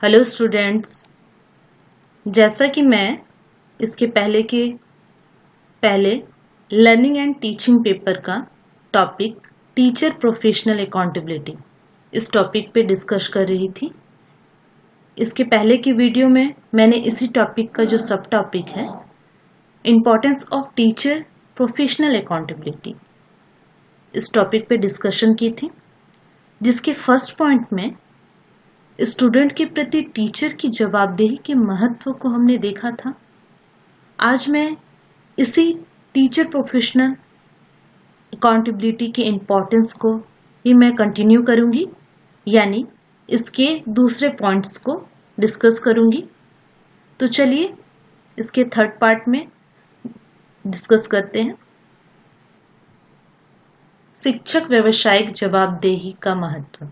Hello students. जैसा कि मैं इसके पहले लर्निंग एंड टीचिंग पेपर का टॉपिक टीचर प्रोफेशनल अकाउंटेबिलिटी इस टॉपिक पे डिस्कस कर रही थी। इसके पहले की वीडियो में मैंने इसी टॉपिक का जो सब टॉपिक है importance of teacher professional accountability इस टॉपिक पे डिस्कशन की थी, जिसके फर्स्ट पॉइंट में स्टूडेंट के प्रति टीचर की जवाबदेही के महत्व को हमने देखा था। आज मैं इसी टीचर प्रोफेशनल अकाउंटेबिलिटी के इम्पोर्टेंस को ही मैं कंटिन्यू करूंगी, यानी इसके दूसरे पॉइंट्स को डिस्कस करूंगी। तो चलिए इसके थर्ड पार्ट में डिस्कस करते हैं। शिक्षक व्यावसायिक जवाबदेही का महत्व,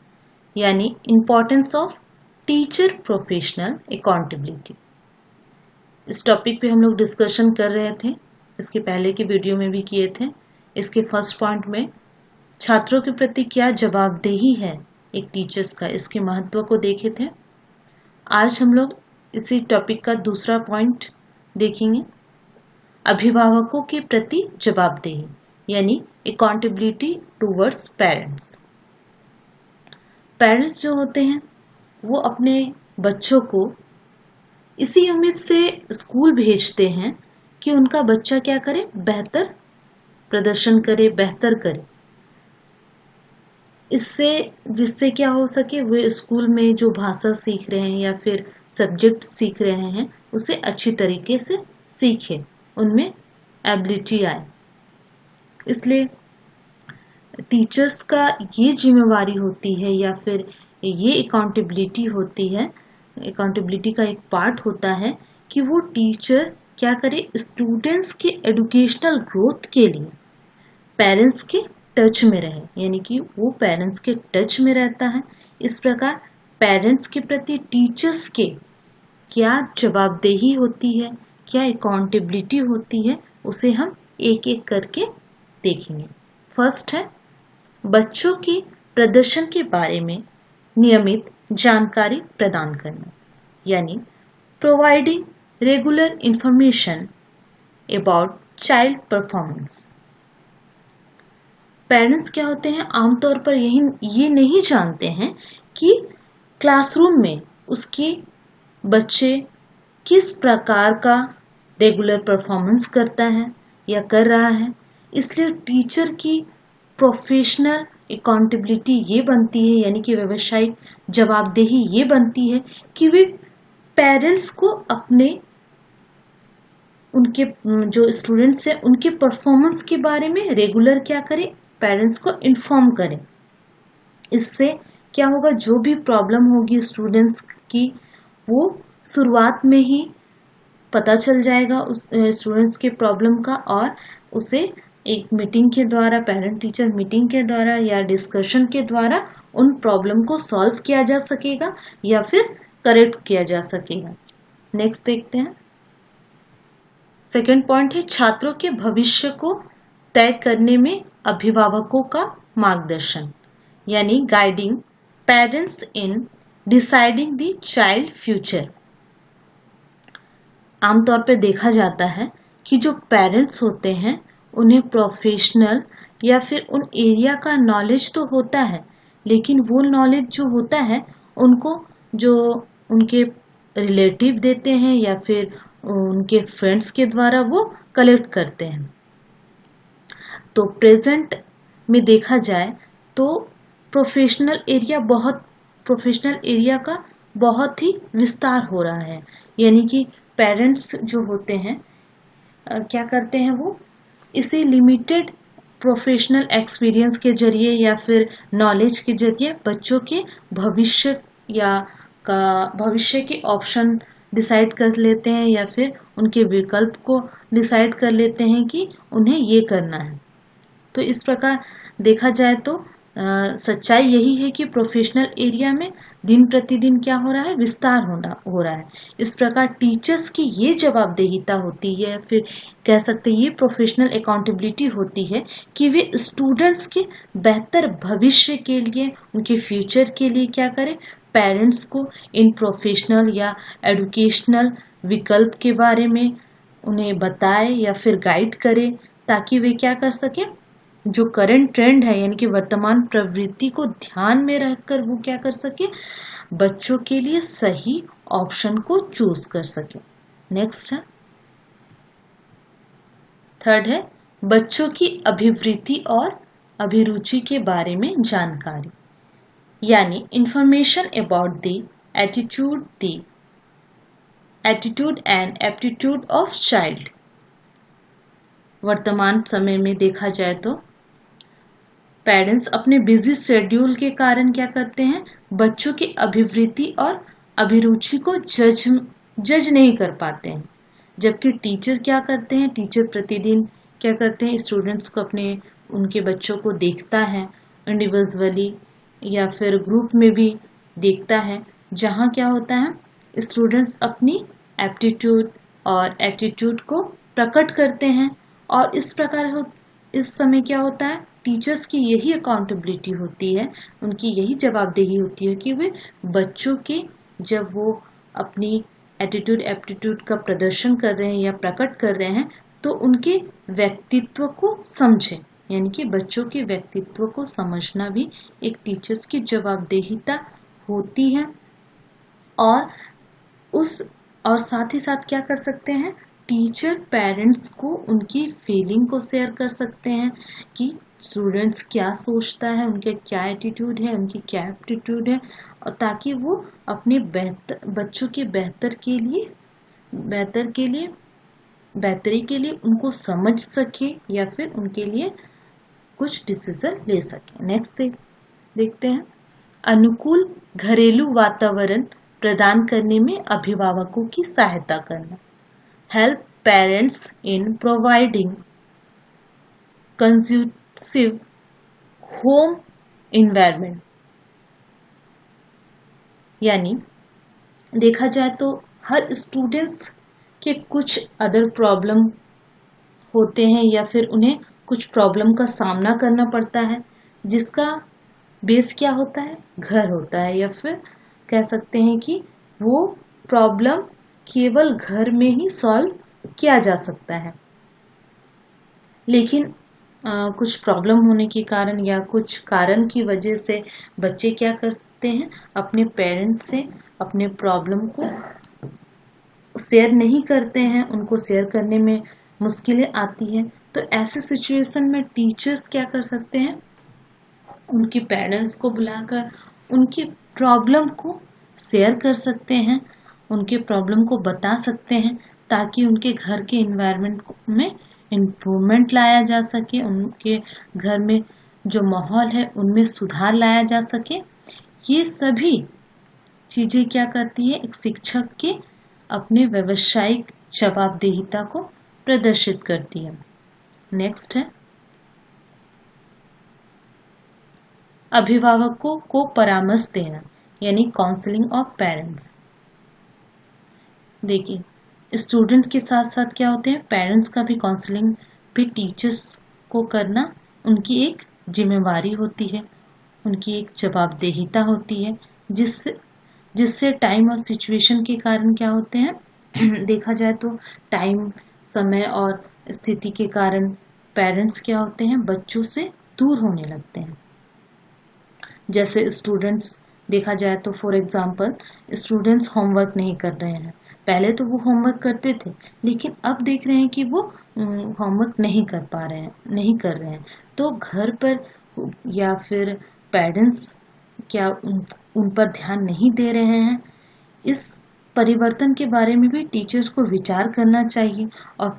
यानी importance of teacher professional accountability. इस टॉपिक पे हम लोग डिस्कशन कर रहे थे, इसके पहले की वीडियो में भी किए थे। इसके फर्स्ट पॉइंट में छात्रों के प्रति क्या जवाबदेही है एक टीचर्स का, इसके महत्व को देखे थे। आज हम लोग इसी टॉपिक का दूसरा पॉइंट देखेंगे, अभिभावकों के प्रति जवाबदेही, यानी अकाउंटेबिलिटी टूवर्ड्स पेरेंट्स। पेरेंट्स जो होते हैं वो अपने बच्चों को इसी उम्मीद से स्कूल भेजते हैं कि उनका बच्चा क्या करे, बेहतर प्रदर्शन करे, बेहतर करे, जिससे क्या हो सके, वे स्कूल में जो भाषा सीख रहे हैं या फिर सब्जेक्ट सीख रहे हैं उसे अच्छी तरीके से सीखे, उनमें एबिलिटी आए। इसलिए टीचर्स का ये जिम्मेवारी होती है या फिर ये अकाउंटेबिलिटी होती है, अकाउंटेबिलिटी का एक पार्ट होता है कि वो टीचर क्या करे, स्टूडेंट्स के एजुकेशनल ग्रोथ के लिए पेरेंट्स के टच में रहे, यानी कि वो पेरेंट्स के टच में रहता है। इस प्रकार पेरेंट्स के प्रति टीचर्स के क्या जवाबदेही होती है, क्या अकाउंटेबिलिटी होती है, उसे हम एक एक करके देखेंगे। फर्स्ट है बच्चों के प्रदर्शन के बारे में नियमित जानकारी प्रदान करना, यानी providing regular information about child performance. Parents क्या होते हैं, आमतौर पर ये नहीं जानते हैं कि क्लासरूम में उसके बच्चे किस प्रकार का रेगुलर परफॉर्मेंस करता है या कर रहा है। इसलिए टीचर की प्रोफेशनल अकाउंटेबिलिटी ये बनती है, यानी कि व्यावसायिक जवाबदेही ये बनती है कि वे पेरेंट्स को उनके जो स्टूडेंट्स हैं उनके परफॉर्मेंस के बारे में रेगुलर क्या करें, पेरेंट्स को इन्फॉर्म करें। इससे क्या होगा, जो भी प्रॉब्लम होगी स्टूडेंट्स की वो शुरुआत में ही पता चल जाएगा उस स्टूडेंट्स के प्रॉब्लम का, और उसे एक मीटिंग के द्वारा, पेरेंट टीचर मीटिंग के द्वारा या डिस्कशन के द्वारा उन प्रॉब्लम को सॉल्व किया जा सकेगा या फिर करेक्ट किया जा सकेगा। नेक्स्ट देखते हैं। सेकंड पॉइंट है छात्रों के भविष्य को तय करने में अभिभावकों का मार्गदर्शन, यानी guiding parents in deciding the child future. आमतौर पर देखा जाता है कि जो पेरेंट्स होते हैं उन्हें प्रोफेशनल या फिर उन एरिया का नॉलेज तो होता है, लेकिन वो नॉलेज जो होता है उनको जो उनके रिलेटिव देते हैं या फिर उनके फ्रेंड्स के द्वारा वो कलेक्ट करते हैं। तो प्रेजेंट में देखा जाए तो प्रोफेशनल एरिया का बहुत ही विस्तार हो रहा है, यानी कि पेरेंट्स जो होते हैं क्या करते हैं, वो इसे लिमिटेड प्रोफेशनल एक्सपीरियंस के जरिए या फिर नॉलेज के जरिए बच्चों के भविष्य के ऑप्शन डिसाइड कर लेते हैं या फिर उनके विकल्प को डिसाइड कर लेते हैं कि उन्हें ये करना है। तो इस प्रकार देखा जाए तो सच्चाई यही है कि प्रोफेशनल एरिया में दिन प्रतिदिन क्या हो रहा है, विस्तार हो रहा है। इस प्रकार टीचर्स की ये जवाबदेहिता होती है, फिर कह सकते हैं ये प्रोफेशनल अकाउंटेबिलिटी होती है कि वे स्टूडेंट्स के बेहतर भविष्य के लिए, उनके फ्यूचर के लिए क्या करें, पेरेंट्स को इन प्रोफेशनल या एजुकेशनल विकल्प के बारे में उन्हें बताए या फिर गाइड करे, ताकि वे क्या कर सके, जो करंट ट्रेंड है यानी कि वर्तमान प्रवृत्ति को ध्यान में रखकर वो क्या कर सके, बच्चों के लिए सही ऑप्शन को चूज कर सके। नेक्स्ट है, थर्ड है बच्चों की अभिवृत्ति और अभिरुचि के बारे में जानकारी, यानी information about the attitude and aptitude of child. वर्तमान समय में देखा जाए तो पेरेंट्स अपने बिजी शेड्यूल के कारण क्या करते हैं, बच्चों की अभिवृत्ति और अभिरुचि को जज नहीं कर पाते हैं, जबकि टीचर क्या करते हैं, टीचर प्रतिदिन क्या करते हैं, स्टूडेंट्स को उनके बच्चों को देखता है, इंडिविजुअली या फिर ग्रुप में भी देखता है, जहाँ क्या होता है, स्टूडेंट्स अपनी एप्टीट्यूड और एटीट्यूड को प्रकट करते हैं। और इस प्रकार इस समय क्या होता है, टीचर्स की यही अकाउंटेबिलिटी होती है, उनकी यही जवाबदेही होती है कि वे बच्चों के जब वो अपनी एटीट्यूड एप्टीट्यूड का प्रदर्शन कर रहे हैं या प्रकट कर रहे हैं तो उनके व्यक्तित्व को समझें, यानी कि बच्चों के व्यक्तित्व को समझना भी एक टीचर्स की जवाबदेहिता होती है। और साथ ही साथ क्या कर सकते हैं, टीचर पेरेंट्स को उनकी फीलिंग को शेयर कर सकते हैं कि स्टूडेंट्स क्या सोचता है, उनके क्या एटीट्यूड है, उनकी क्या एप्टीट्यूड है, और ताकि वो अपने बच्चों के बेहतरी के लिए उनको समझ सके या फिर उनके लिए कुछ डिसीजन ले सके। नेक्स्ट देखते हैं, अनुकूल घरेलू वातावरण प्रदान करने में अभिभावकों की सहायता करना। Help parents in providing conducive home environment, यानी देखा जाए तो हर स्टूडेंट्स के कुछ अदर प्रॉब्लम होते हैं या फिर उन्हें कुछ प्रॉब्लम का सामना करना पड़ता है, जिसका बेस क्या होता है, घर होता है, या फिर कह सकते हैं कि वो प्रॉब्लम केवल घर में ही सॉल्व किया जा सकता है। लेकिन कुछ प्रॉब्लम होने के कारण या कुछ कारण की वजह से बच्चे क्या करते हैं, अपने पेरेंट्स से अपने प्रॉब्लम को शेयर नहीं करते हैं, उनको शेयर करने में मुश्किलें आती हैं। तो ऐसे सिचुएशन में टीचर्स क्या कर सकते हैं, उनके पेरेंट्स को बुलाकर उनकी प्रॉब्लम को शेयर कर सकते हैं, उनके प्रॉब्लम को बता सकते हैं, ताकि उनके घर के एनवायरनमेंट में इम्प्रूवमेंट लाया जा सके, उनके घर में जो माहौल है उनमें सुधार लाया जा सके। ये सभी चीज़ें क्या करती है, एक शिक्षक के अपने व्यावसायिक जवाबदेहिता को प्रदर्शित करती है। नेक्स्ट है, अभिभावकों को परामर्श देना, यानी काउंसलिंग ऑफ पेरेंट्स। देखिए, स्टूडेंट्स के साथ साथ क्या होते हैं, पेरेंट्स का भी काउंसलिंग भी टीचर्स को करना उनकी एक जिम्मेवारी होती है, उनकी एक जवाबदेहिता होती है, जिससे टाइम और सिचुएशन के कारण क्या होते हैं देखा जाए तो टाइम, समय और स्थिति के कारण पेरेंट्स क्या होते हैं, बच्चों से दूर होने लगते हैं। जैसे स्टूडेंट्स देखा जाए तो फॉर एग्जांपल स्टूडेंट्स होमवर्क नहीं कर रहे हैं, पहले तो वो होमवर्क करते थे, लेकिन अब देख रहे हैं कि वो होमवर्क नहीं कर रहे हैं, तो घर पर या फिर पेरेंट्स क्या उन पर ध्यान नहीं दे रहे हैं। इस परिवर्तन के बारे में भी टीचर्स को विचार करना चाहिए और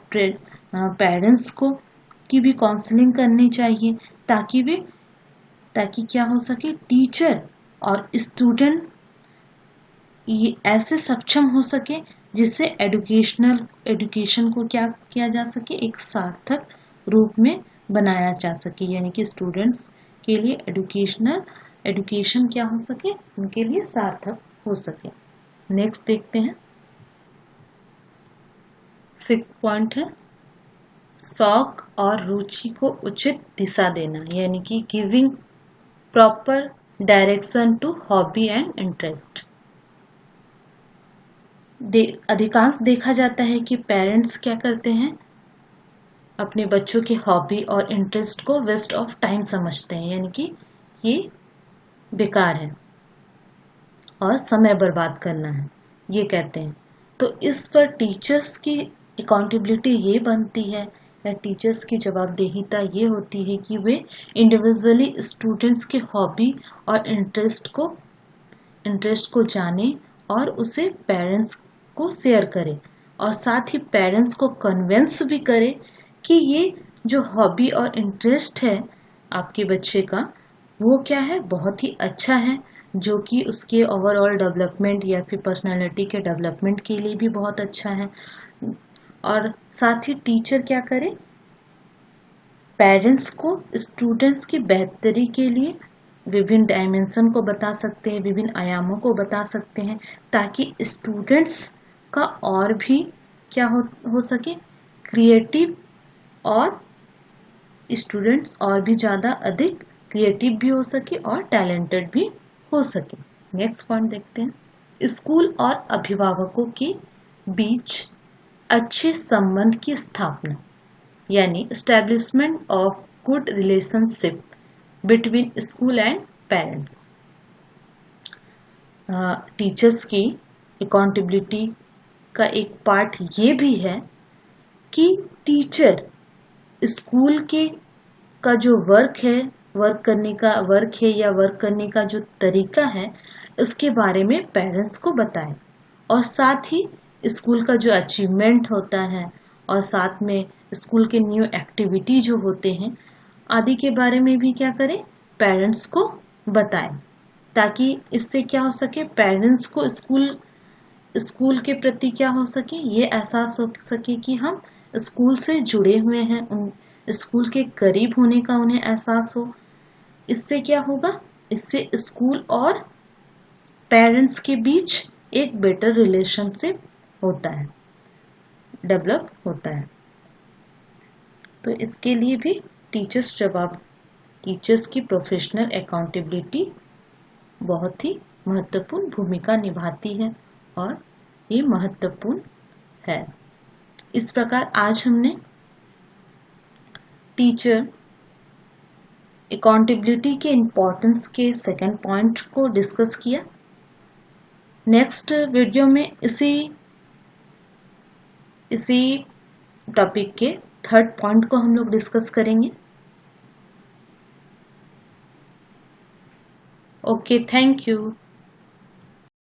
पेरेंट्स को की भी काउंसलिंग करनी चाहिए, ताकि क्या हो सके, टीचर और स्टूडेंट ये ऐसे सक्षम हो सके जिससे एजुकेशन को क्या किया जा सके, एक सार्थक रूप में बनाया जा सके, यानी कि स्टूडेंट्स के लिए एजुकेशन क्या हो सके, उनके लिए सार्थक हो सके। नेक्स्ट देखते हैं, 6th पॉइंट है शौक और रुचि को उचित दिशा देना, यानी कि giving proper direction to hobby and interest. अधिकांश देखा जाता है कि पेरेंट्स क्या करते हैं, अपने बच्चों के हॉबी और इंटरेस्ट को वेस्ट ऑफ टाइम समझते हैं, यानी कि ये बेकार है और समय बर्बाद करना है, ये कहते हैं। तो इस पर टीचर्स की अकाउंटेबिलिटी ये बनती है या टीचर्स की जवाबदेहिता ये होती है कि वे इंडिविजुअली स्टूडेंट्स के हॉबी और इंटरेस्ट को जाने और उसे पेरेंट्स को शेयर करें, और साथ ही पेरेंट्स को कन्विंस भी करें कि ये जो हॉबी और इंटरेस्ट है आपके बच्चे का, वो क्या है, बहुत ही अच्छा है, जो कि उसके ओवरऑल डेवलपमेंट या फिर पर्सनालिटी के डेवलपमेंट के लिए भी बहुत अच्छा है। और साथ ही टीचर क्या करे, पेरेंट्स को स्टूडेंट्स की बेहतरी के लिए विभिन्न डायमेंशन को बता सकते हैं, विभिन्न आयामों को बता सकते हैं, ताकि स्टूडेंट्स का और भी क्या हो सके, क्रिएटिव, और स्टूडेंट्स और भी ज़्यादा अधिक क्रिएटिव भी हो सके और टैलेंटेड भी हो सके। नेक्स्ट पॉइंट देखते हैं, स्कूल और अभिभावकों के बीच अच्छे संबंध की स्थापना, यानी establishment of good relationship between school and parents. Teachers की अकाउंटेबिलिटी का एक पार्ट ये भी है कि टीचर स्कूल के का जो वर्क है या वर्क करने का जो तरीका है, इसके बारे में पेरेंट्स को बताएं, और साथ ही स्कूल का जो अचीवमेंट होता है और साथ में स्कूल के न्यू एक्टिविटी जो होते हैं आदि के बारे में भी क्या करें, पेरेंट्स को बताएं, ताकि इससे क्या हो सके, पेरेंट्स को स्कूल के प्रति क्या हो सके, ये एहसास हो सके कि हम स्कूल से जुड़े हुए हैं, स्कूल के करीब होने का उन्हें एहसास हो। इससे क्या होगा, इससे स्कूल और पेरेंट्स के बीच एक बेटर रिलेशनशिप होता है, डेवलप होता है। तो इसके लिए भी टीचर्स की प्रोफेशनल अकाउंटेबिलिटी बहुत ही महत्वपूर्ण भूमिका निभाती है, और ये महत्वपूर्ण है। इस प्रकार आज हमने टीचर अकाउंटेबिलिटी के इम्पोर्टेंस के सेकंड पॉइंट को डिस्कस किया। नेक्स्ट वीडियो में इसी टॉपिक के थर्ड पॉइंट को हम लोग डिस्कस करेंगे। Okay, thank you.